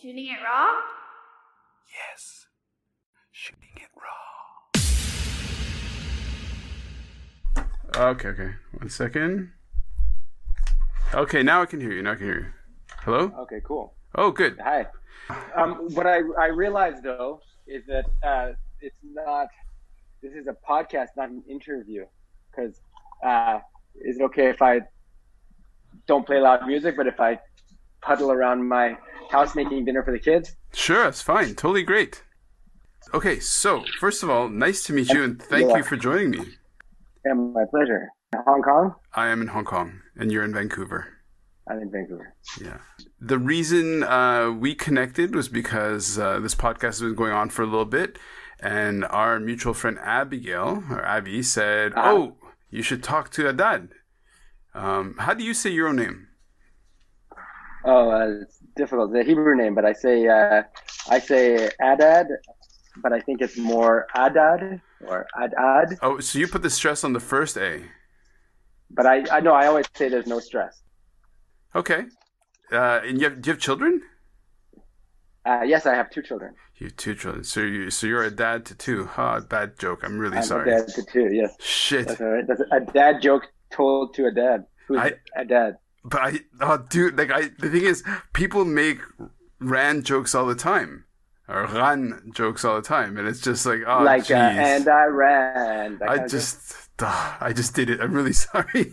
Shooting it raw? Yes. Shooting it raw. Okay. 1 second. Okay, now I can hear you. Hello? Okay, cool. Oh, good. Hi. What I realized, though, is that this is a podcast, not an interview. Because is it okay if I don't play loud music, but if I puddle around my house making dinner for the kids? Sure, it's fine. Totally great. Okay, so first of all, nice to meet you, and thank you for joining me. Yeah, my pleasure. Hong Kong? I am in Hong Kong, and you're in Vancouver. I'm in Vancouver. Yeah. The reason we connected was because this podcast has been going on for a little bit, and our mutual friend Abby said, "Oh, you should talk to Adad." How do you say your own name? Oh, it's difficult. The Hebrew name, but I say Adad, but I think it's more Adad or Adad. Oh, so you put the stress on the first A. But I know I always say there's no stress. Okay. And do you have children? Yes, I have 2 children. You have 2 children. So you're a dad to 2. Bad joke. I'm really sorry. I'm a dad to 2, yes. Shit. That's all right. That's a dad joke told to a dad. Who's a dad? But the thing is, people make ran jokes all the time. Or ran jokes all the time. And it's just like, oh, like, geez. And I ran. I just did it. I'm really sorry.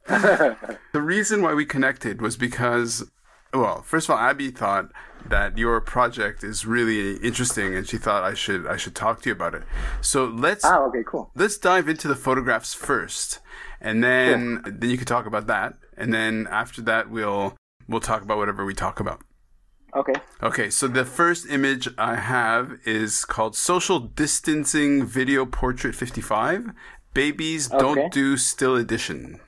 The reason why we connected was because, well, first of all, Abby thought that your project is really interesting, and she thought I should talk to you about it. So okay, cool. Let's dive into the photographs first, and then you can talk about that, and then after that we'll talk about whatever we talk about. Okay, so the first image I have is called Social Distancing Video Portrait 55. Babies Don't Do Still Edition.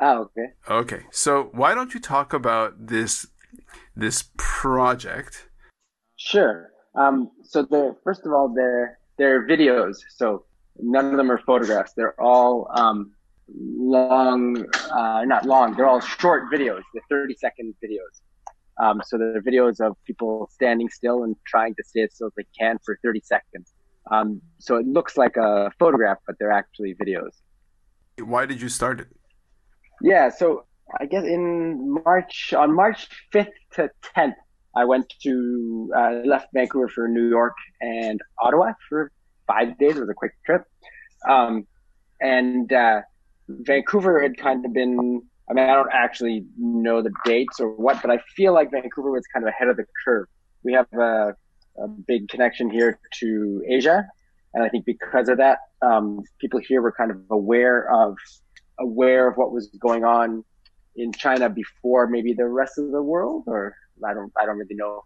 Okay. Okay, so why don't you talk about this project? Sure. So first of all, they're videos. So none of them are photographs. They're all not long. They're all short videos. They're 30-second videos. So they're videos of people standing still and trying to stay as still as they can for 30 seconds. So it looks like a photograph, but they're actually videos. Why did you start it? Yeah, so I guess on March 5th to 10th, I left Vancouver for New York and Ottawa for 5 days. It was a quick trip. And Vancouver had kind of been, I don't actually know the dates or what, but I feel like Vancouver was kind of ahead of the curve. We have a big connection here to Asia. And I think because of that, people here were kind of aware of what was going on in China before maybe the rest of the world, or I don't really know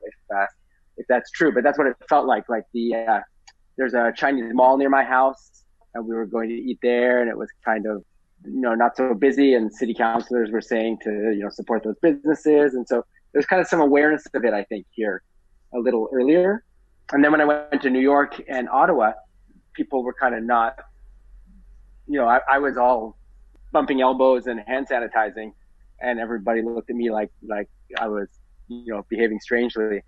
if that's true, but that's what it felt like. Like there's a Chinese mall near my house, and we were going to eat there, and it was kind of not so busy, and city councilors were saying to support those businesses, and so there's kind of some awareness of it, I think, here a little earlier. And then when I went to New York and Ottawa, people were kind of not, I was all bumping elbows and hand sanitizing, and everybody looked at me like I was, behaving strangely.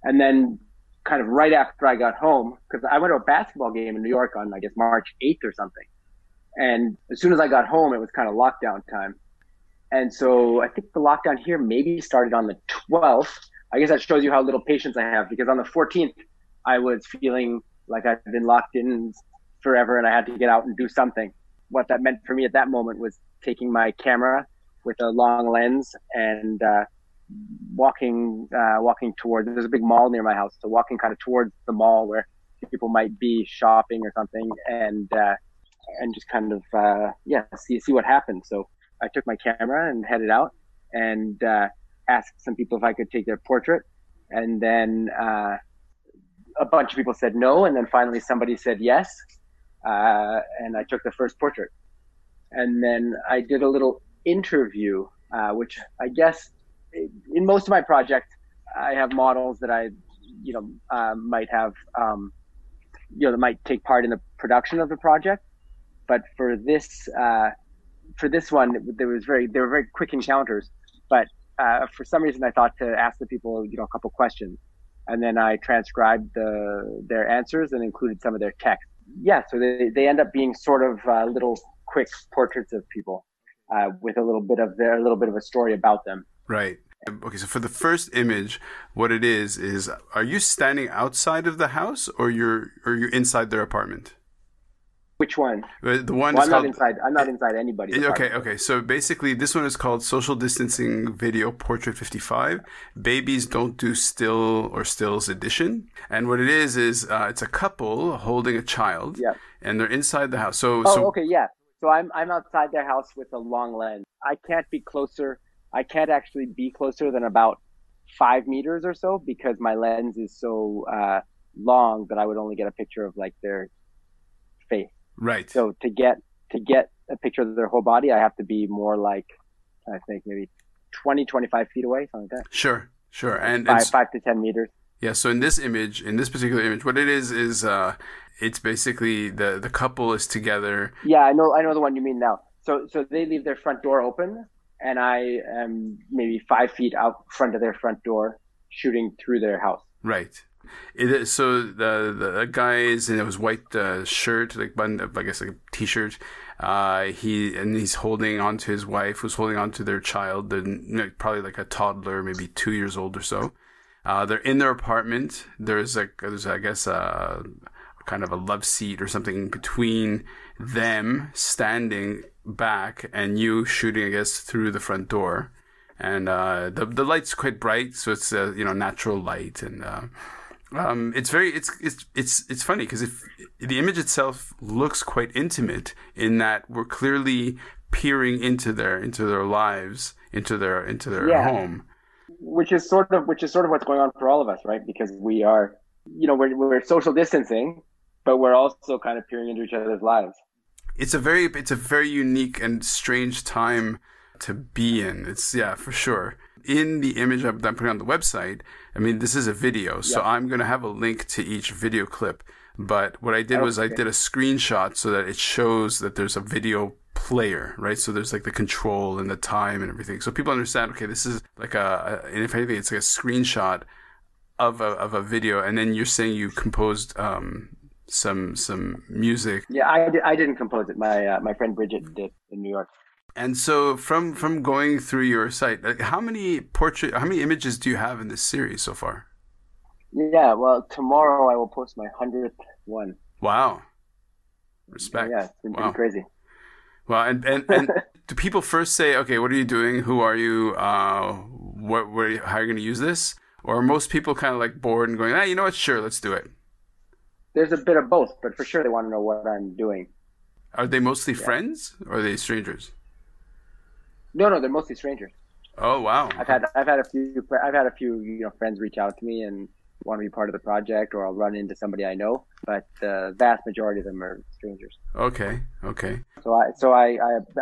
And then kind of right after I got home, because I went to a basketball game in New York on, I guess, March 8th or something. And as soon as I got home, it was kind of lockdown time. And so I think the lockdown here maybe started on the 12th. I guess that shows you how little patience I have, because on the 14th, I was feeling like I'd been locked in forever and I had to get out and do something. What that meant for me at that moment was taking my camera with a long lens and walking towards, there's a big mall near my house, so walking kind of towards the mall where people might be shopping or something, and just kind of see what happened. So I took my camera and headed out and asked some people if I could take their portrait, and then a bunch of people said no, and then finally somebody said yes. And I took the first portrait, and then I did a little interview, which I guess in most of my projects, I have models that I, might have, that might take part in the production of the project. But for this one, they were very quick encounters. But for some reason I thought to ask the people, a couple questions, and then I transcribed their answers and included some of their text. Yeah, so they end up being sort of little quick portraits of people with a little bit of a story about them. Right. Okay, so for the first image, what it is are you standing outside of the house or you're inside their apartment? Which one? The one. Well, I'm not inside anybody's apartment. Okay. So basically, this one is called Social Distancing Video Portrait 55. Babies Don't Do Still or Stills Edition. And what it is it's a couple holding a child. Yeah. And they're inside the house. Okay, yeah. So I'm outside their house with a long lens. I can't be closer. I can't actually be closer than about 5 meters or so because my lens is so long that I would only get a picture of like their face. Right. So to get a picture of their whole body, I have to be more like, I think maybe 20, 25 feet away, something like that. Sure. And 5 to 10 meters. Yeah. So in this particular image, what it is it's basically the couple is together. Yeah, I know the one you mean now. So they leave their front door open, and I am maybe 5 feet out front of their front door, shooting through their house. Right. So the guy is in his white shirt, like buttoned up, I guess like a t-shirt. He's holding on to his wife, who's holding on to their child, probably like a toddler, maybe 2 years old or so. They're in their apartment. There's I guess kind of a love seat or something between them standing back and you shooting, I guess, through the front door. And the light's quite bright, so it's natural light, and it's funny because if the image itself looks quite intimate in that we're clearly peering into their lives, into their home, which is sort of what's going on for all of us, right? Because we are, we're social distancing, but we're also kind of peering into each other's lives. It's a very unique and strange time to be in. It's for sure. In the image I'm putting on the website, I mean, this is a video, so I'm going to have a link to each video clip. But what I did was I did a screenshot so that it shows that there's a video player, right? So there's like the control and the time and everything. So people understand, okay, this is like and if anything, it's like a screenshot of a video. And then you're saying you composed some music. Yeah, I didn't compose it. My friend Bridget did in New York. And so from going through your site, like how many images do you have in this series so far? Yeah, well, tomorrow I will post my 100th one. Wow. Respect. Yeah, it's been pretty crazy. Well, and do people first say, okay, what are you doing? Who are you? How are you going to use this? Or are most people kind of like bored and going, you know what? Sure, let's do it. There's a bit of both, but for sure they want to know what I'm doing. Are they mostly friends or are they strangers? No, they're mostly strangers. Oh wow! I've had a few friends reach out to me and want to be part of the project, or I'll run into somebody I know. But the vast majority of them are strangers. Okay. So I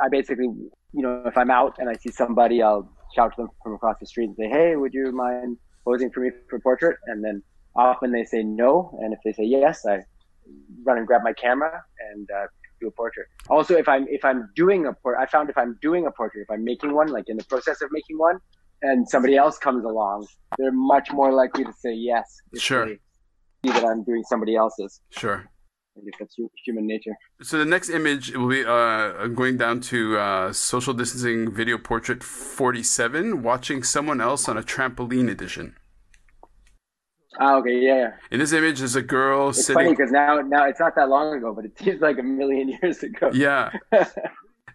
basically, if I'm out and I see somebody, I'll shout to them from across the street and say, "Hey, would you mind posing for me for a portrait?" And then often they say no, and if they say yes, I run and grab my camera and do a portrait. Also, if I'm doing a portrait, I found if I'm doing a portrait, if I'm making one, like in the process of making one, and somebody else comes along, they're much more likely to say yes. Sure. They see that I'm doing somebody else's. Sure. I guess that's human nature. So the next image will be going down to Social Distancing Video Portrait 47, watching someone else on a trampoline edition. Okay, yeah. In this image, there's a girl sitting. It's funny because now it's not that long ago, but it seems like a million years ago. Yeah.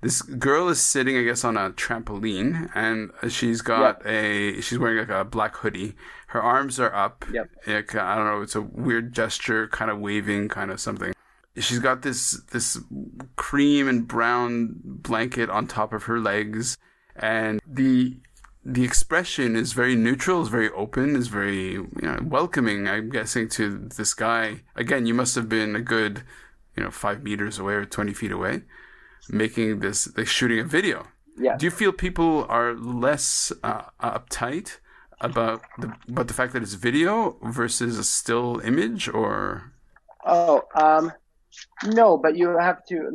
This girl is sitting, I guess, on a trampoline, and she's got she's wearing like a black hoodie. Her arms are up. Yep. I don't know. It's a weird gesture, kind of waving, kind of something. She's got this cream and brown blanket on top of her legs, and the expression is very neutral, is very open, is very welcoming, I'm guessing, to this guy. Again, you must have been a good 5 meters away or 20 feet away, making this, like shooting a video. Yeah. Do you feel people are less uptight about the fact that it's video versus a still image, or? No, but you have to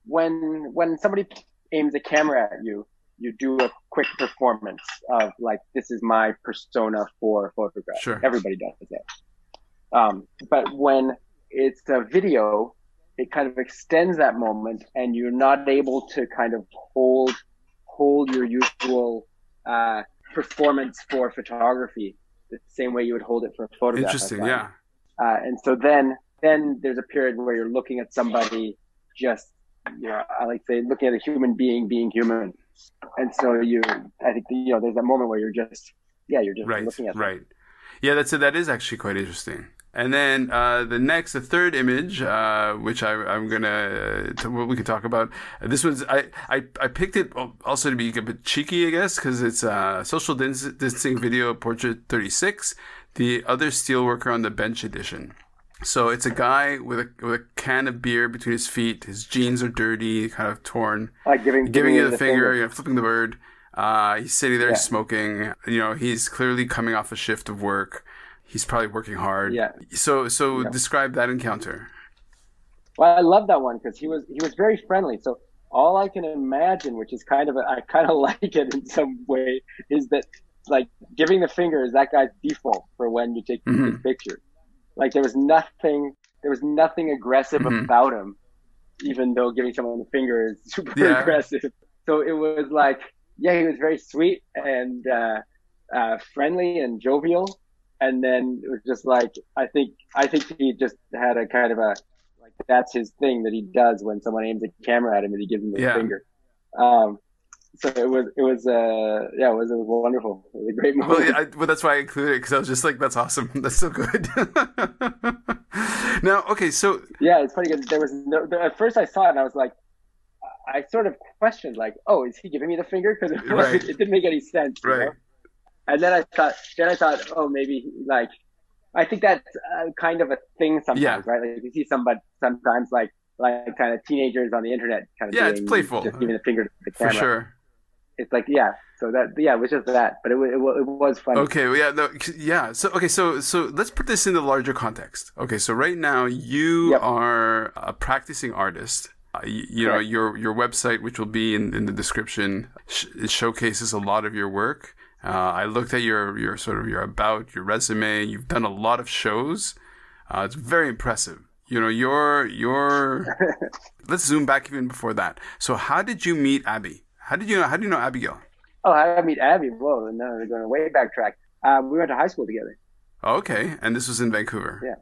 when somebody aims a camera at you, you do a quick performance of like, this is my persona for a photograph. Sure. Everybody does that. But when it's a video, it kind of extends that moment, and you're not able to kind of hold your usual performance for photography the same way you would hold it for a photograph. Interesting, yeah. And so then there's a period where you're looking at somebody just, I like to say, looking at a human being being human. And so I think, there's a moment where you're just right, looking at them. Right. Yeah, that is actually quite interesting. And then the third image, which I'm gonna we can talk about. This one's I picked it also to be a bit cheeky, I guess, because it's social distancing video portrait 36, the other steelworker on the bench edition. So it's a guy with a can of beer between his feet. His jeans are dirty, kind of torn. Like giving you the finger, flipping the bird. He's sitting there smoking. He's clearly coming off a shift of work. He's probably working hard. Yeah. So describe that encounter. Well, I love that one because he was very friendly. So all I can imagine, which is I kind of like it in some way, is that like giving the finger is that guy's default for when you take his picture. Like there was nothing aggressive about him, even though giving someone the finger is super aggressive. So it was like, he was very sweet and friendly and jovial. And then it was just like, I think he just had a kind of that's his thing that he does when someone aims a camera at him and he gives him the finger. So it was wonderful. It was a great moment. Well, that's why I included it, because I was just like, that's awesome. That's so good. Now, okay, so. Yeah, it's funny because there was at first I saw it and I was like, I sort of questioned like, oh, is he giving me the finger? Because it didn't make any sense. Right. You know? And then I thought, oh, maybe like, I think that's kind of a thing sometimes, right? Like you see somebody sometimes like kind of teenagers on the internet kind of it's playful. Just giving the finger to the camera. For sure. It's like, so that, it was just that, but it was fun. Okay. Well, So let's put this in the larger context. Okay. So right now you are a practicing artist. You know, your website, which will be in the description, it showcases a lot of your work. I looked at your about, your resume. You've done a lot of shows. It's very impressive. You know, let's zoom back even before that. So how did you meet Abby? How do you know Abigail? Oh, how did I meet Abby? Whoa, no, we're going way backtrack. We went to high school together. Okay. And this was in Vancouver. Yeah.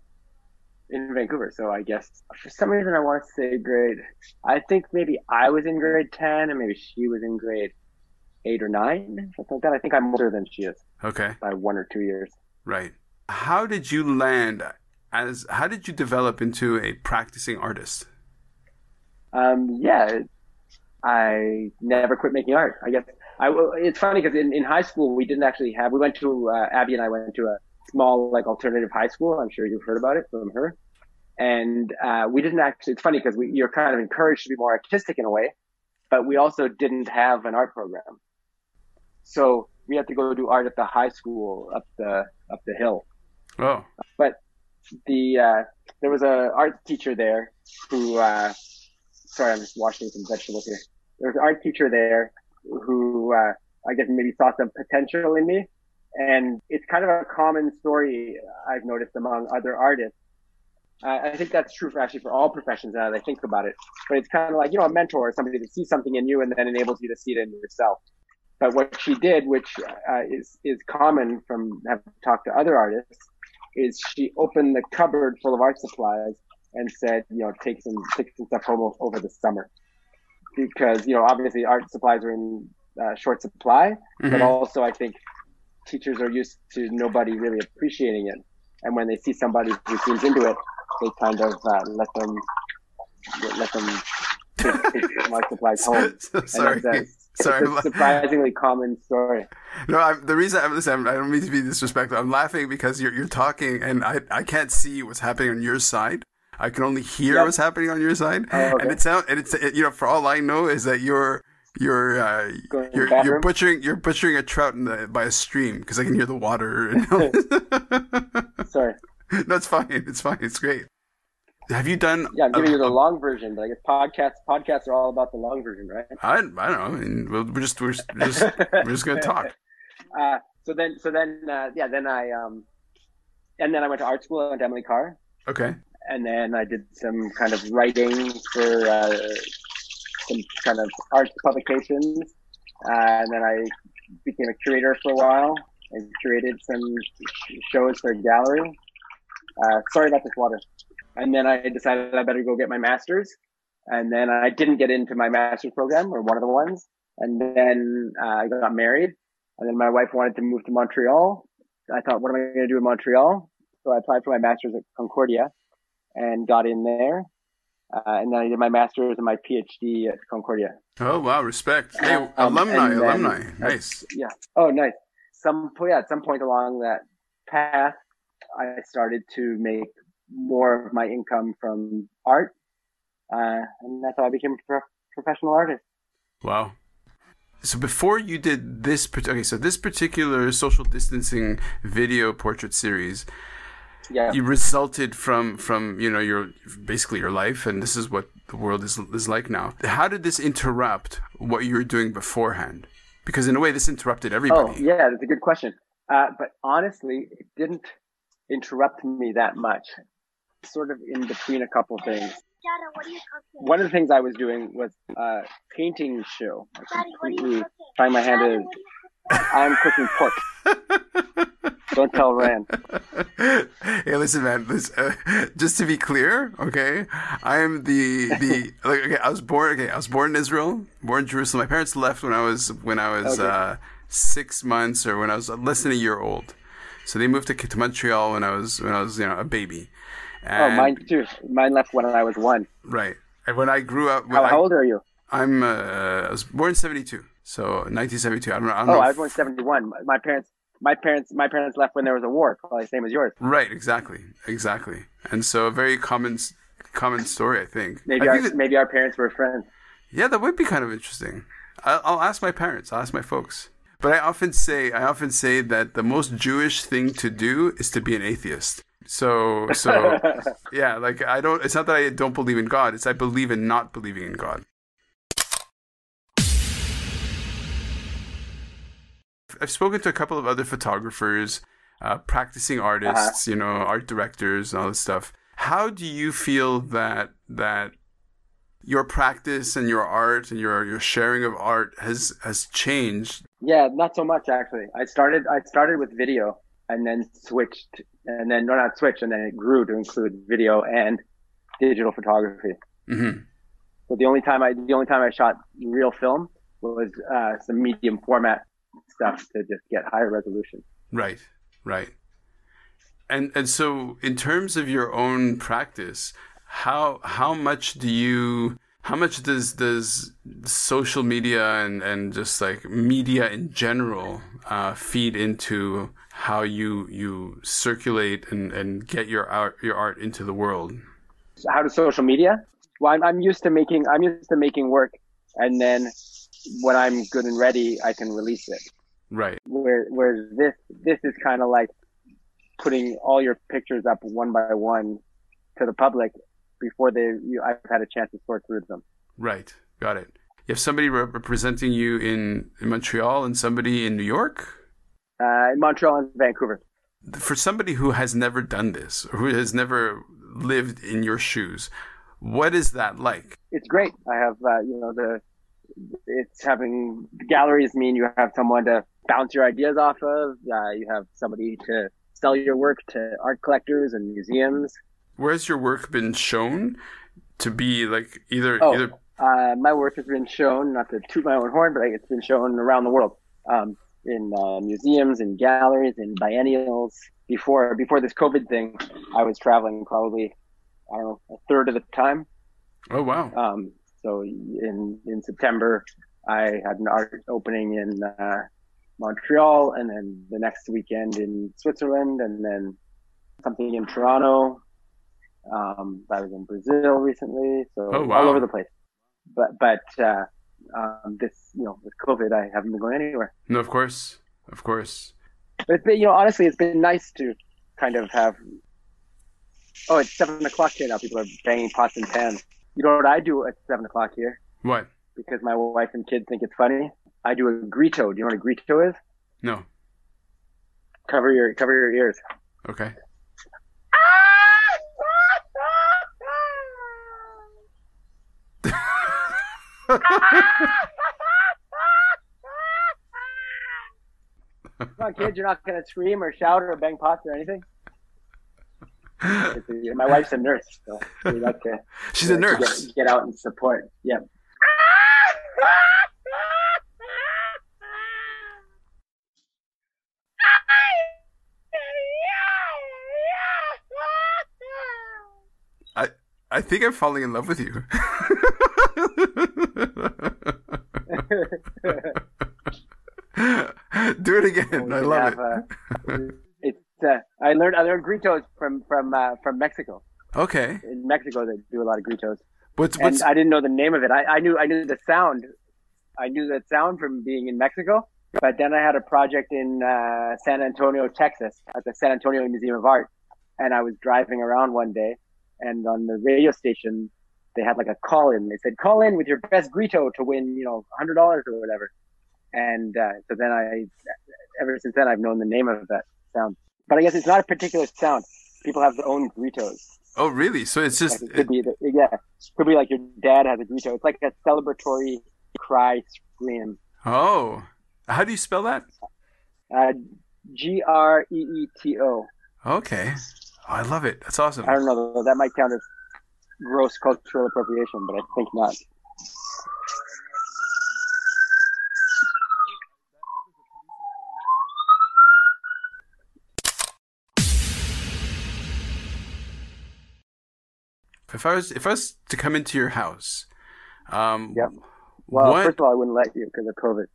In Vancouver. So I guess for some reason I want to say grade. I think maybe I was in grade 10 and maybe she was in grade 8 or 9, something like that. I think I'm older than she is. Okay. By 1 or 2 years. Right. How did you develop into a practicing artist? I never quit making art. I guess it's funny because in high school we didn't actually have. We went to Abby and I went to a small like alternative high school. I'm sure you've heard about it from her. And we didn't actually. It's funny because you're kind of encouraged to be more artistic in a way, but we also didn't have an art program. So we had to go do art at the high school up the hill. Oh. But there was a art teacher there who. Sorry, I'm just washing some vegetables here. There was an art teacher there who I guess maybe saw some potential in me. And it's kind of a common story I've noticed among other artists. I think that's true for all professions now that I think about it. But it's kind of like, a mentor or somebody that sees something in you and then enables you to see it in yourself. But what she did, which is common from having talked to other artists, is she opened the cupboard full of art supplies and said, take some stuff home over the summer. Because, obviously art supplies are in short supply, but also I think teachers are used to nobody really appreciating it. And when they see somebody who seems into it, they kind of let them take art supplies home. Sorry. It's a surprisingly common story. No, the reason I don't mean to be disrespectful. I'm laughing because you're talking and I can't see what's happening on your side. I can only hear what's happening on your side, and it's for all I know is that you're butchering a trout by a stream because I can hear the water. Sorry. No, it's fine. It's fine. It's great. Have you done? Yeah, I'm giving you the long version, but I guess podcasts are all about the long version, right? I don't know. I mean, we're just gonna talk. Then I went to art school at Emily Carr. Okay. And then I did some kind of writing for some kind of art publications. And then I became a curator for a while. I curated some shows for a gallery. Sorry about this water. And then I decided I better go get my master's. And then I didn't get into my master's program, or one of the ones. And then I got married. And then my wife wanted to move to Montreal. I thought, what am I going to do in Montreal? So I applied for my master's at Concordia and got in there. And then I did my master's and my PhD at Concordia. Oh, wow. Respect. Hey, alumni. Nice. Yeah. Oh, nice. At some point along that path, I started to make more of my income from art. And that's how I became a professional artist. Wow. So before you did this, so this particular social distancing video portrait series, yeah, you resulted from your basically your life, and this is what the world is like now. How did this interrupt what you were doing beforehand? Because in a way, this interrupted everybody. Oh, yeah, that's a good question. But honestly, it didn't interrupt me that much. Sort of in between a couple things. Dada, what are you cooking? One of the things I was doing was a painting show. Daddy, what are you cooking? Trying my hand at I'm cooking pork. Don't tell Rand. Hey, listen, man. Just to be clear, okay, I am I was born in Israel, born in Jerusalem. My parents left when I was okay. 6 months, or when I was less than a year old. So they moved to Montreal when I was a baby. And mine too. Mine left when I was 1. Right. And when I grew up, how old are you? I was born in 1972, so 1972. I don't know. I was born in 1971. My parents left when there was a war, probably the same as yours. Right. Exactly. And so a very common story, I think. Maybe our parents were friends. Yeah, that would be kind of interesting. I'll ask my parents. I'll ask my folks. But I often say that the most Jewish thing to do is to be an atheist. So yeah, like it's not that I don't believe in God, it's I believe in not believing in God. I've spoken to a couple of other photographers, practicing artists, art directors and all this stuff. How do you feel that your practice and your art and your sharing of art has changed? Yeah, not so much actually. I started with video and then switched, and then it grew to include video and digital photography. Mm-hmm. So the only time I shot real film was some medium format stuff to just get higher resolution. Right. And so in terms of your own practice, how much does social media and just like media in general feed into how you circulate and get your art into the world? How does social media? Well, I'm used to making work, and then when I'm good and ready, I can release it. Right. Whereas this is kind of like putting all your pictures up one by one to the public before I've had a chance to sort through them. Right. Got it. You have somebody representing you in Montreal and somebody in New York? In Montreal and Vancouver. For somebody who has never done this, or who has never lived in your shoes, what is that like? It's great. I have, it's having galleries mean you have someone to bounce your ideas off of. You have somebody to sell your work to art collectors and museums. Where has your work been shown to be like either? My work has been shown, not to toot my own horn, but it's been shown around the world. In museums, in galleries, in biennials. Before this COVID thing, I was traveling probably, I don't know, a third of the time. Oh, wow. So in September, I had an art opening in Montreal, and then the next weekend in Switzerland, and then something in Toronto. I was in Brazil recently, so all over the place. But with COVID, I haven't been going anywhere. No, of course. But honestly, it's been nice to kind of have Oh, it's 7 o'clock here now. People are banging pots and pans. You know what I do at 7 o'clock here? What? Because my wife and kids think it's funny. I do a GREETO. Do you know what a GREETO is? No. Cover your ears. Okay. Come on, kids, you're not going to scream or shout or bang pots or anything? My wife's a nurse, so we like to. She's a nurse. Get out and support. Yeah. I think I'm falling in love with you. Do it again. I love it. I learned GREETOs from Mexico. Okay. In Mexico, they do a lot of GREETOs. What's I didn't know the name of it. I knew the sound. I knew that sound from being in Mexico. But then I had a project in San Antonio, Texas, at the San Antonio Museum of Art, and I was driving around one day, and on the radio station they had like a call in. They said, "Call in with your best GREETO to win, $100 or whatever." And so then ever since then, I've known the name of that sound. But I guess it's not a particular sound. People have their own GREETOs. Oh, really? So it's just... Like it could be like your dad has a GREETO. It's like a celebratory cry scream. Oh. How do you spell that? GREETO. Okay. Oh, I love it. That's awesome. I don't know, though. That might count as gross cultural appropriation, but I think not. If I was to come into your house, yep. Well, first of all, I wouldn't let you because of COVID.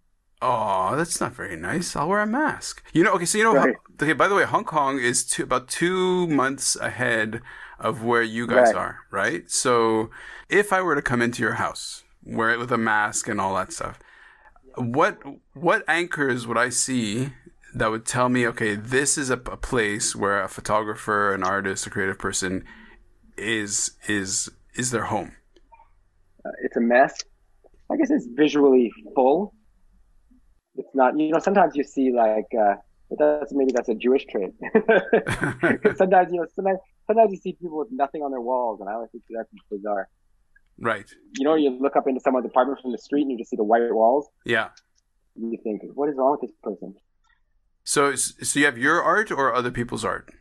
Oh, that's not very nice. I'll wear a mask. Right. Okay, by the way, Hong Kong is about 2 months ahead of where you guys are, right? So if I were to come into your house, wear it with a mask and all that stuff, what anchors would I see that would tell me, okay, this is a place where a photographer, an artist, a creative person is their home? It's a mess. I guess it's visually full. It's not, sometimes you see like, maybe that's a Jewish trait. sometimes you see people with nothing on their walls, and I always think that's bizarre. Right. You look up into someone's apartment from the street and you just see the white walls. Yeah. And you think, what is wrong with this person? So you have your art or other people's art?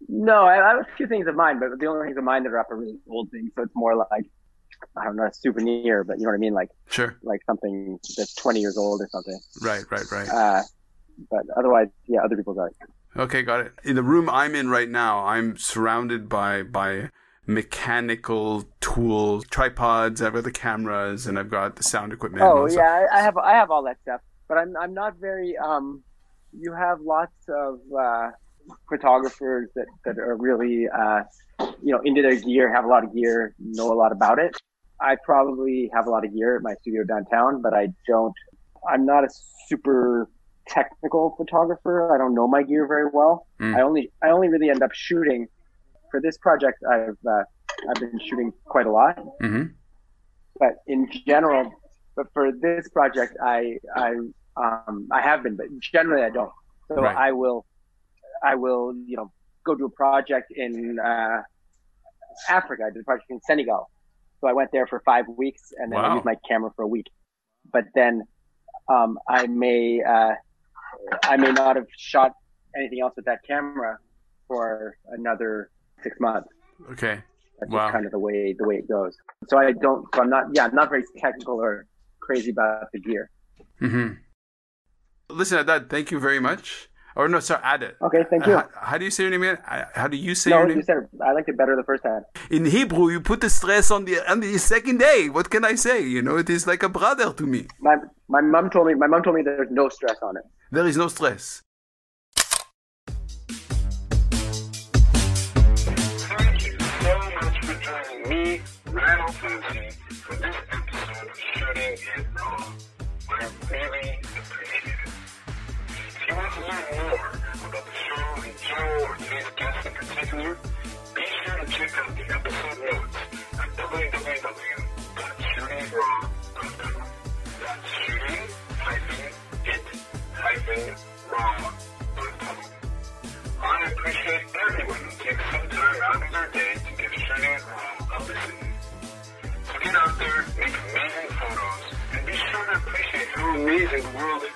No, I have a few things of mine, but the only things of mine that are up are really old things. So it's more like, I don't know, a souvenir, but you know what I mean? Like, sure. Like something that's 20 years old or something. Right. But otherwise, yeah, other people's art. Okay, got it. In the room I'm in right now, I'm surrounded by mechanical tools, tripods. I've got the cameras and I've got the sound equipment. Oh yeah, I have all that stuff, but I'm not very. You have lots of photographers that are really into their gear, have a lot of gear, know a lot about it. I probably have a lot of gear at my studio downtown, but I'm not a super technical photographer. I don't know my gear very well. I only really end up shooting. For this project, I've been shooting quite a lot. Mm-hmm. But in general, for this project, I have been, but generally I don't. So right. I will go to a project in Africa. I did a project in Senegal. So I went there for 5 weeks and then I used my camera for a week. But then I may not have shot anything else with that camera for another 6 months. Okay. That's just kind of the way it goes. So I'm not very technical or crazy about the gear. Mm-hmm. Listen, Adad, thank you very much. Or no, sorry, Adad. Okay, thank you. How do you say your name again? How do you say your name? You said I liked it better the first time. In Hebrew, you put the stress on the second day. What can I say? It is like a brother to me. My mom told me there's no stress on it. There is no stress. Thank you so much for joining me, Randall Fancy, for this episode of Shooting It Raw. I really appreciate it. If you want to learn more about the show in general or today's guest in particular, check out the episode notes at www.shootingraw.com. That's shooting-it-raw.com. I appreciate everyone who takes some time out of their day to give Shooting It Raw a listen. So get out there, make amazing photos, and be sure to appreciate how amazing the world is.